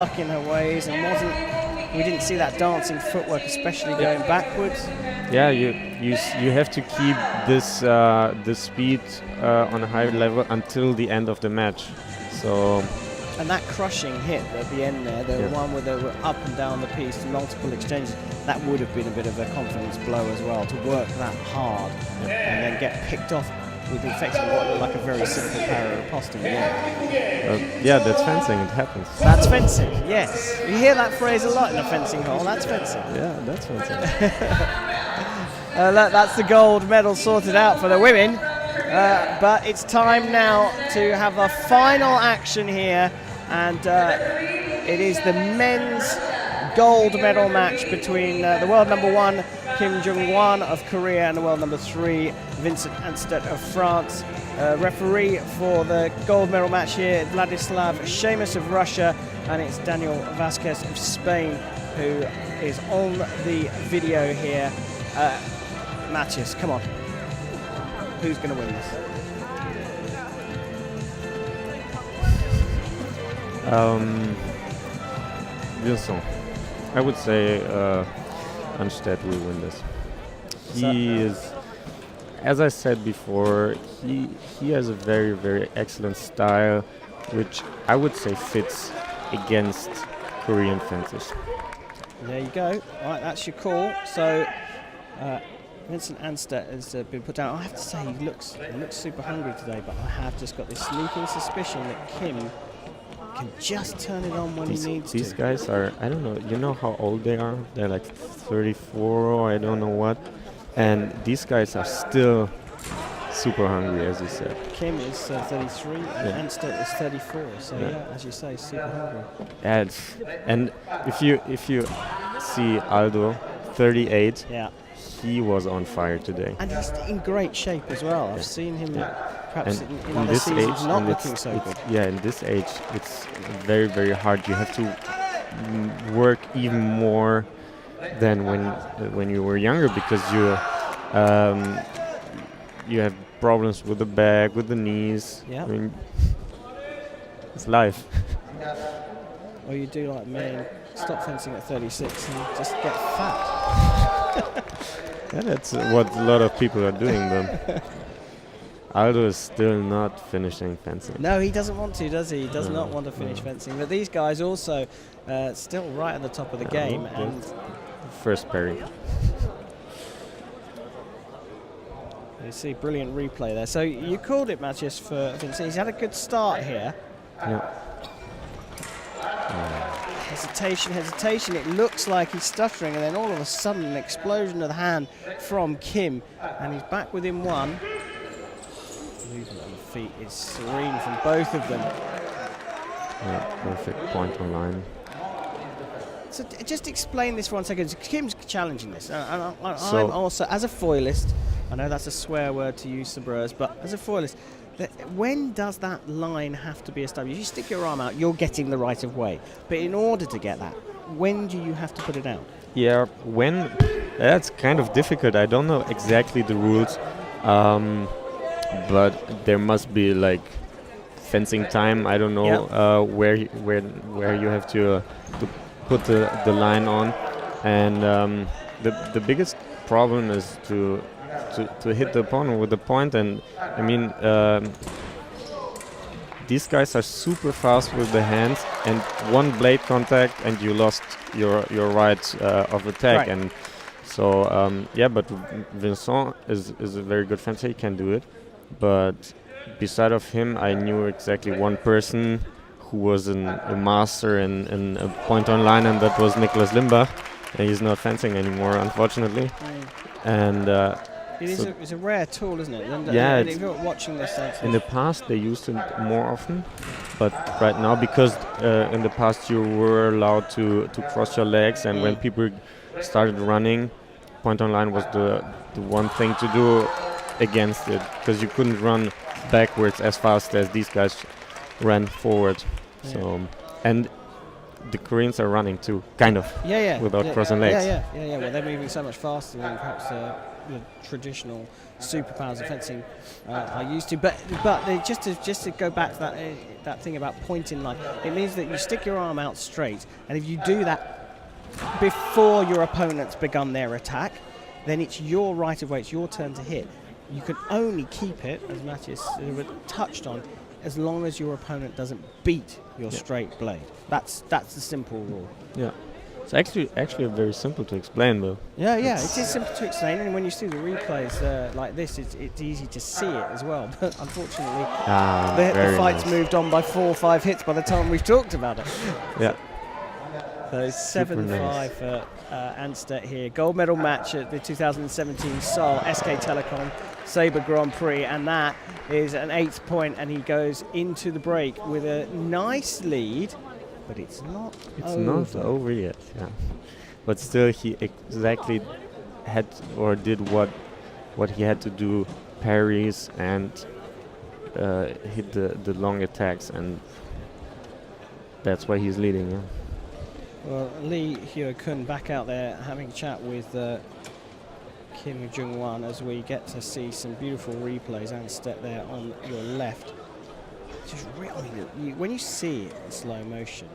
stuck in her ways and we didn't see that dancing footwork, especially going backwards. Yeah, you have to keep this this speed on a high level until the end of the match. So. And that crushing hit at the end there, the one where they were up and down the piece, multiple exchanges, that would have been a bit of a confidence blow as well, to work that hard and then get picked off with effectively what looked like a very simple para riposte in the end. Yeah, that's fencing, it happens. That's fencing, yes. You hear that phrase a lot in a fencing hall, that's fencing. Yeah, that's fencing. That's the gold medal sorted out for the women. But it's time now to have the final action here, and it is the men's gold medal match between the world number 1 Kim Junghwan of Korea and the world number 3 Vincent ANSTETT of France. Referee for the gold medal match here, Vladislav Seamus of Russia, and it's Daniel Vasquez of Spain who is on the video here. Matthias, come on. Who's going to win this? Vincent. I would say ANSTETT will win this. He is, as I said before, he has a very, very excellent style, which I would say fits against Korean fencers. There you go. All right, that's your call. So. Vincent ANSTETT has been put down. I have to say he looks super hungry today, but I have just got this sneaking suspicion that Kim can just turn it on when he needs to. These guys are, I don't know, you know how old they are? They're like 34 or I don't know what. And these guys are still super hungry, as you said. Kim is 33 and ANSTETT is 34, so yeah, as you say, super hungry. Yeah, and if you see Aldo, 38, he was on fire today. And he's in great shape as well. I've seen him perhaps in other this seasons age, not looking so good. Yeah, in this age, it's very, very hard. You have to work even more than when you were younger, because you have problems with the back, with the knees. Yeah. I mean, it's life. Or you do like me and stop fencing at 36 and just get fat. Yeah, that's what a lot of people are doing, but Aldo is still not finishing fencing. No, he doesn't want to, does he? He does not want to finish fencing. But these guys also still right at the top of the game. And first parry. You see, brilliant replay there. So you called it, Matthias, for Vincent. He's had a good start here. Yeah. Hesitation. It looks like he's stuttering, and then all of a sudden an explosion of the hand from Kim, and he's back within one. Movement on the feet is serene from both of them. Yeah, perfect point on line. So just explain this for 1 second. Kim's challenging this, and I'm also, as a foilist, I know that's a swear word to use, sabres, but as a foilist, when does that line have to be established? You stick your arm out, you're getting the right of way. But in order to get that, when do you have to put it out? Yeah, when? That's kind of difficult. I don't know exactly the rules, but there must be like fencing time. I don't know where you have to put the line on, and the biggest problem is to hit the opponent with the point. And I mean, these guys are super fast with the hands, and one blade contact and you lost your right of attack. Right. And so yeah, but Vincent is a very good fencer. He can do it, but beside of him, I knew exactly one person who was a master in a point on line, and that was Niklas Limbach. And he's not fencing anymore, unfortunately. And it's a rare tool, isn't it? And, yeah. And if you're watching this, in the past, they used it more often, but right now, because in the past you were allowed to cross your legs, and when people started running, point on line was the one thing to do against it, because you couldn't run backwards as fast as these guys ran forward. Yeah. So, and the Koreans are running too, kind of, without crossing legs. Yeah. Well, they're moving so much faster than perhaps the traditional superpowers of fencing are used to. But just to go back to that thing about pointing line, it means that you stick your arm out straight, and if you do that before your opponent's begun their attack, then it's your right of way, it's your turn to hit. You can only keep it, as Matthias touched on, as long as your opponent doesn't beat your straight blade. That's the simple rule. Yeah. It's actually very simple to explain, though. Yeah, it is simple to explain, and when you see the replays like this, it's easy to see it as well. But unfortunately, the fight's moved on by 4 or 5 hits by the time we've talked about it. Yeah. So 7-5 for ANSTETT here. Gold medal match at the 2017 Seoul SK Telecom Sabre Grand Prix, and that is an 8th point, and he goes into the break with a nice lead, but it's not over yet. Yeah, but still he exactly had or did what he had to do, parries and hit the long attacks, and that's why he's leading. Yeah. Well, Lee Hyo-kun back out there having a chat with Kim Junghwan as we get to see some beautiful replays. ANSTETT there on your left. Just really, when you see it in slow motion,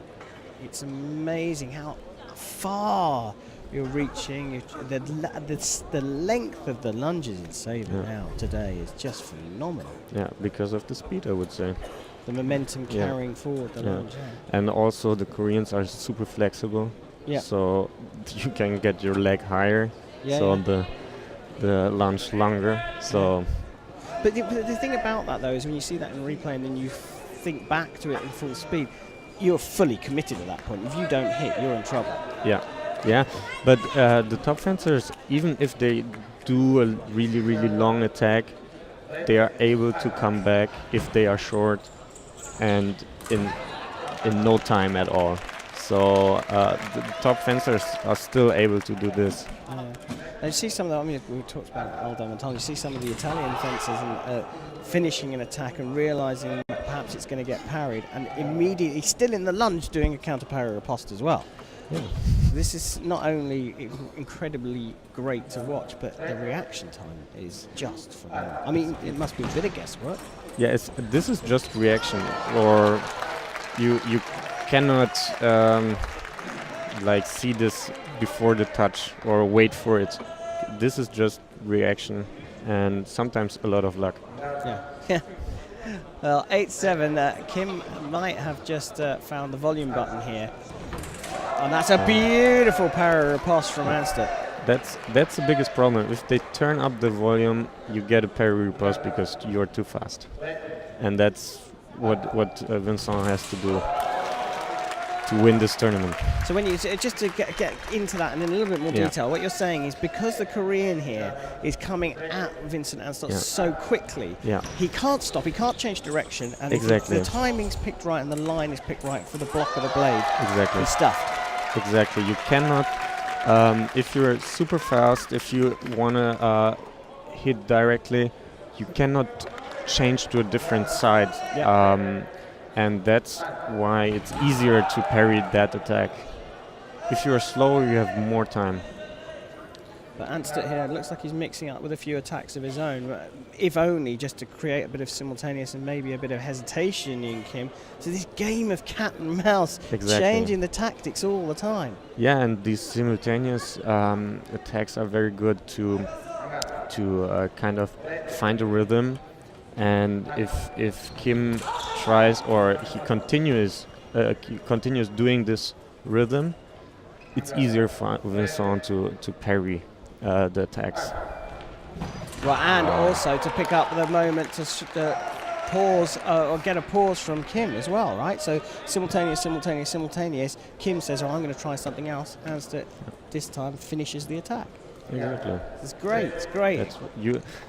it's amazing how far you're reaching. The length of the lunges in Sabre now today is just phenomenal. Yeah, because of the speed, I would say. The momentum carrying forward the lunge. Yeah. And also the Koreans are super flexible. Yeah. So you can get your leg higher. The lunge longer. So. But the thing about that though is when you see that in replay and then you think back to it in full speed, you're fully committed at that point. If you don't hit, you're in trouble. Yeah. But the top fencers, even if they do a really, really long attack, they are able to come back if they are short and in no time at all. So the top fencers are still able to do this. And you see some of the, we talked about Aldo Montano, you see some of the Italian fencers and, finishing an attack and realizing that perhaps it's going to get parried, and immediately still in the lunge doing a counter parry riposte as well. Yeah. This is not only incredibly great to watch, but the reaction time is just phenomenal. I mean, it must be a bit of guesswork. Yeah, this is just reaction, or you cannot like see this before the touch or wait for it. This is just reaction and sometimes a lot of luck. Yeah. Well, 8-7. Kim might have just found the volume button here. And that's a beautiful parry riposte from ANSTETT. That's the biggest problem. If they turn up the volume, you get a parry riposte because you're too fast. And that's what Vincent has to do to win this tournament. So when you just to get into that and in a little bit more detail, what you're saying is because the Korean here is coming at Vincent ANSTETT so quickly, he can't stop, he can't change direction, and exactly. the timing's picked right and the line is picked right for the block of the blade. Exactly. He's stuffed. Exactly. You cannot, if you're super fast, if you want to hit directly, you cannot change to a different side. And that's why it's easier to parry that attack. If you're slower, you have more time. But ANSTETT here looks like he's mixing up with a few attacks of his own, if only just to create a bit of simultaneous and maybe a bit of hesitation in Kim. So this game of cat and mouse, changing the tactics all the time. Yeah, and these simultaneous attacks are very good to kind of find a rhythm. And if Kim tries or he continues doing this rhythm, it's easier for Vincent to parry the attacks. Well, and also to pick up the moment to pause or get a pause from Kim as well, right? So simultaneous. Kim says, "Oh, I'm going to try something else," and this time finishes the attack. Exactly. It's great. It's great.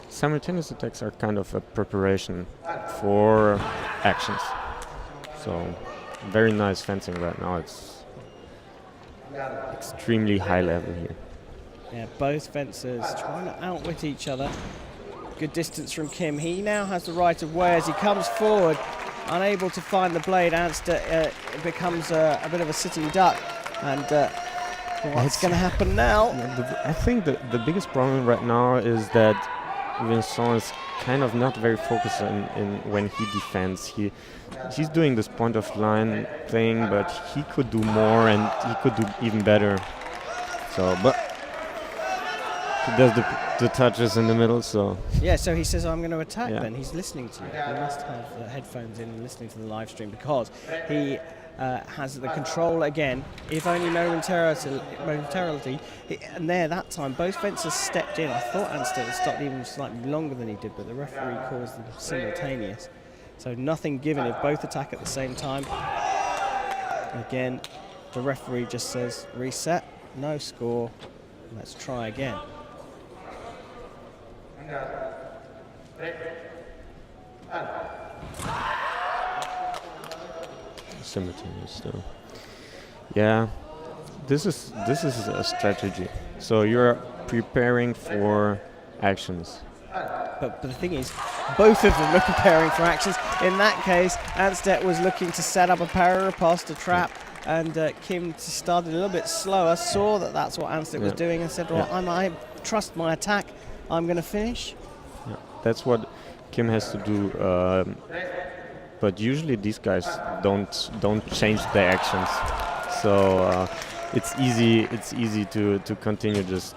Simultaneous attacks are kind of a preparation for actions. So very nice fencing right now. It's extremely high level here. Yeah, both fencers trying to outwit each other. Good distance from Kim. He now has the right of way as he comes forward, unable to find the blade. ANSTETT becomes a bit of a sitting duck, and What's going to happen now? I think the biggest problem right now is that Vincent is kind of not very focused in when he defends. He's doing this point of line thing, but he could do more and he could do even better. So, but he does the touches in the middle. So yeah. So he says, "I'm going to attack." Yeah. Then he's listening to you. He must have the headphones in and listening to the live stream because he has the control again, if only momentarily. And there, that time, both fencers stepped in. I thought ANSTETT had stopped even slightly longer than he did, but the referee calls them simultaneous. So nothing given if both attack at the same time. Again, the referee just says, reset, no score, let's try again. Simultaneous though. Yeah, this is a strategy. So you're preparing for actions. But the thing is, both of them are preparing for actions. In that case, ANSTETT was looking to set up a parry riposte to trap, and Kim started a little bit slower, saw that that's what ANSTETT was doing, and said, well, I trust my attack, I'm going to finish. Yeah, that's what Kim has to do. But usually these guys don't change their actions, so it's easy to continue just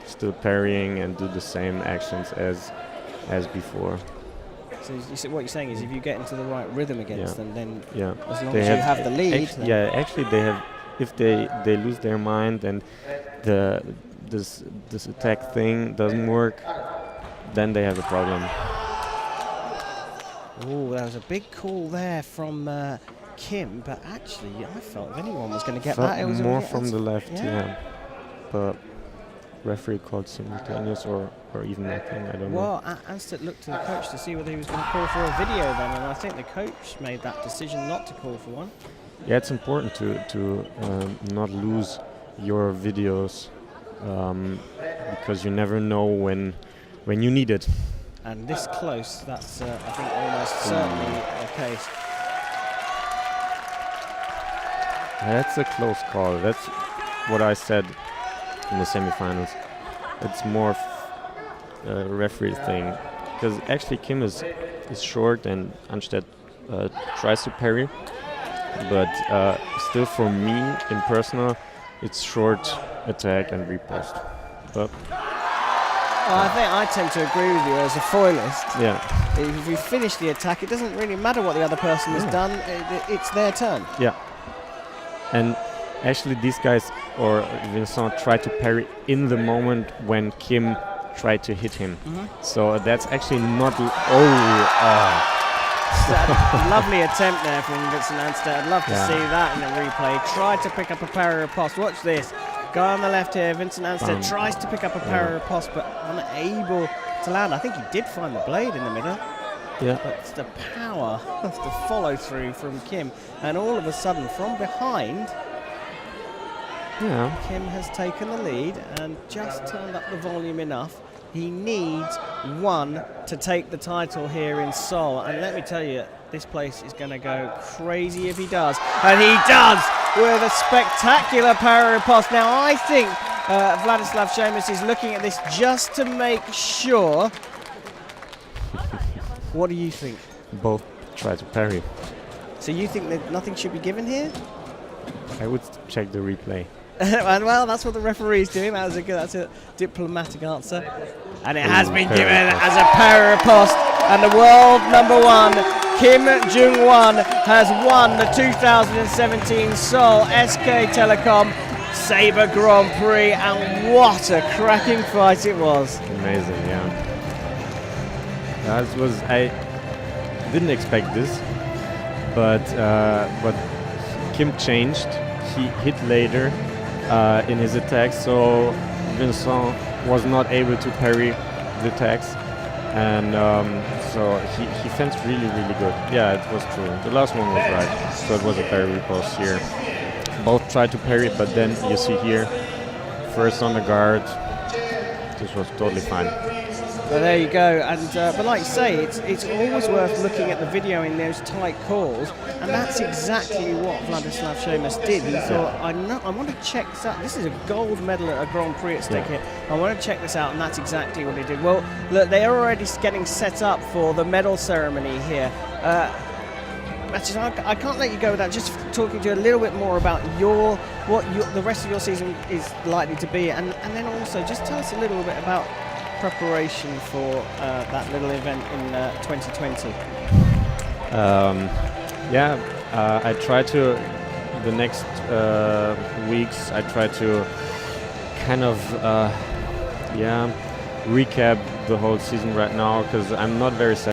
still parrying and do the same actions as before. So what you're saying is, if you get into the right rhythm against them, then as long they as you have the lead. Actually they have. If they lose their mind and this attack thing doesn't work, then they have a problem. Oh, that was a big call there from Kim, but actually I felt if anyone was going to get that, it was more from the left, but referee called simultaneous or even nothing, I don't know. Well, ANSTETT looked to the coach to see whether he was going to call for a video then, and I think the coach made that decision not to call for one. Yeah, it's important to not lose your videos because you never know when you need it. And this close, that's I think almost certainly the case. That's a close call. That's what I said in the semifinals. It's more a referee thing, because actually Kim is short and ANSTETT tries to parry, but still for me in personal, it's short attack and riposte. But I think I tend to agree with you as a foilist. Yeah. If you finish the attack, it doesn't really matter what the other person has done. It's their turn. Yeah. And actually, these guys or Vincent tried to parry in the moment when Kim tried to hit him. So that's actually not. Lovely attempt there from Vincent ANSTETT. I'd love to see that in the replay. Tried to pick up a parry riposte. Watch this. Guy on the left here, Vincent ANSTETT tries to pick up a parry riposte, but unable to land. I think he did find the blade in the middle. Yeah. But it's the power of the follow through from Kim, and all of a sudden from behind, Kim has taken the lead and just turned up the volume enough. He needs one to take the title here in Seoul, and let me tell you, this place is going to go crazy if he does, and he does with a spectacular parry riposte. Now I think Vladislav Seamus is looking at this just to make sure. What do you think? Both try to parry. So you think that nothing should be given here? I would check the replay. And well, that's what the referee's doing. That's a diplomatic answer. And it has been given as a parry riposte. And the world number one, Kim Junghwan, has won the 2017 Seoul SK Telecom Sabre Grand Prix. And what a cracking fight it was. Amazing, yeah. I didn't expect this, but Kim changed. He hit later in his attack, so Vincent was not able to parry the attacks, and so he fenced really good. Yeah, it was true. The last one was right, so it was a parry riposte here. Both tried to parry, but then you see here, first on the guard. This was totally fine. Well, there you go, and but like you say, it's always worth looking at the video in those tight calls, and that's exactly what Vladislav Seamus did. He thought, I want to check this out. This is a gold medal at a Grand Prix at stake here. I want to check this out, and that's exactly what he did. Well, look, they are already getting set up for the medal ceremony here. I can't let you go without just talking to you a little bit more about the rest of your season is likely to be, and then also just tell us a little bit about preparation for that little event in 2020. I try to, the next weeks, I try to kind of recap the whole season right now, because I'm not very